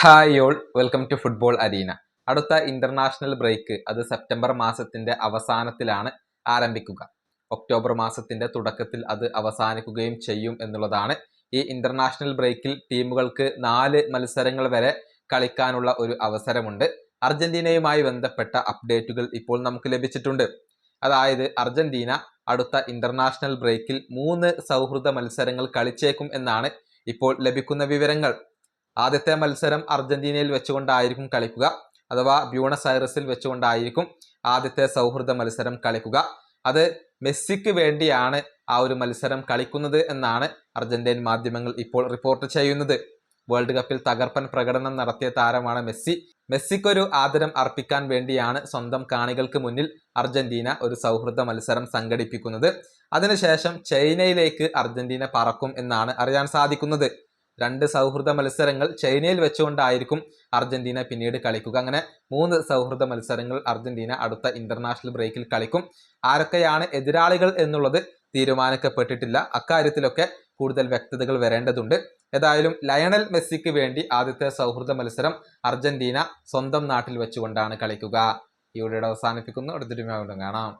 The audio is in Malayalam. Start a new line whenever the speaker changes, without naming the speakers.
Hi all, welcome to football arena. അടുത്ത ഇന്റർനാഷണൽ ബ്രേക്ക് അത് സെപ്റ്റംബർ മാസത്തിന്റെ അവസാനത്തിലാണ് ആരംഭിക്കുക. ഒക്ടോബർ മാസത്തിന്റെ തുടക്കത്തിൽ അത് അവസാനിക്കുകയും ചെയ്യും എന്നുള്ളതാണ്. ഈ ഇന്റർനാഷണൽ ബ്രേക്കിൽ ടീമുകൾക്ക് 4 മത്സരങ്ങൾ വരെ കളിക്കാനുള്ള ഒരു അവസരമുണ്ട്. അർജന്റീനയുമായി ബന്ധപ്പെട്ട അപ്ഡേറ്റുകൾ ഇപ്പോൾ നമുക്ക് ലഭിച്ചിട്ടുണ്ട്. അതായത് അർജന്റീന അടുത്ത ഇന്റർനാഷണൽ ബ്രേക്കിൽ 3 സൗഹൃദ മത്സരങ്ങൾ കളിച്ചേക്കും എന്നാണ് ഇപ്പോൾ ലഭിക്കുന്ന വിവരങ്ങൾ. ആദ്യത്തെ മത്സരം അർജന്റീനയിൽ വെച്ചുകൊണ്ടായിരിക്കും കളിക്കുക, അഥവാ ബ്യൂണസ് ഐറസിൽ വെച്ചുകൊണ്ടായിരിക്കും ആദ്യത്തെ സൗഹൃദ മത്സരം കളിക്കുക. അത് മെസ്സിക്ക് വേണ്ടിയാണ് ആ ഒരു മത്സരം കളിക്കുന്നത് എന്നാണ് അർജന്റീൻ മാധ്യമങ്ങൾ ഇപ്പോൾ റിപ്പോർട്ട് ചെയ്യുന്നത്. വേൾഡ് കപ്പിൽ തകർപ്പൻ പ്രകടനം നടത്തിയ താരമാണ് മെസ്സി. മെസ്സിക്കൊരു ആദരം അർപ്പിക്കാൻ വേണ്ടിയാണ് സ്വന്തം കാണികൾക്ക് മുന്നിൽ അർജന്റീന ഒരു സൗഹൃദ മത്സരം സംഘടിപ്പിക്കുന്നത്. അതിനുശേഷം ചൈനയിലേക്ക് അർജന്റീന പറക്കും എന്നാണ് അറിയാൻ സാധിക്കുന്നത്. 2 സൗഹൃദ മത്സരങ്ങൾ ചൈനയിൽ വെച്ചുകൊണ്ടായിരിക്കും അർജന്റീന പിന്നീട് കളിക്കുക. അങ്ങനെ 3 സൗഹൃദ മത്സരങ്ങൾ അർജന്റീന അടുത്ത ഇന്റർനാഷണൽ ബ്രേക്കിൽ കളിക്കും. ആരൊക്കെയാണ് എതിരാളികൾ എന്നുള്ളത് തീരുമാനിക്കപ്പെട്ടിട്ടില്ല. അക്കാര്യത്തിലൊക്കെ കൂടുതൽ വ്യക്തതകൾ വരേണ്ടതുണ്ട്. ഏതായാലും ലയണൽ മെസ്സിക്ക് വേണ്ടി ആദ്യത്തെ സൗഹൃദ മത്സരം അർജന്റീന സ്വന്തം നാട്ടിൽ വെച്ചുകൊണ്ടാണ് കളിക്കുക. ഈ വീഡിയോ അവസാനിപ്പിക്കുന്നു. അടുത്തൊരു വീഡിയോയിൽ കാണാം.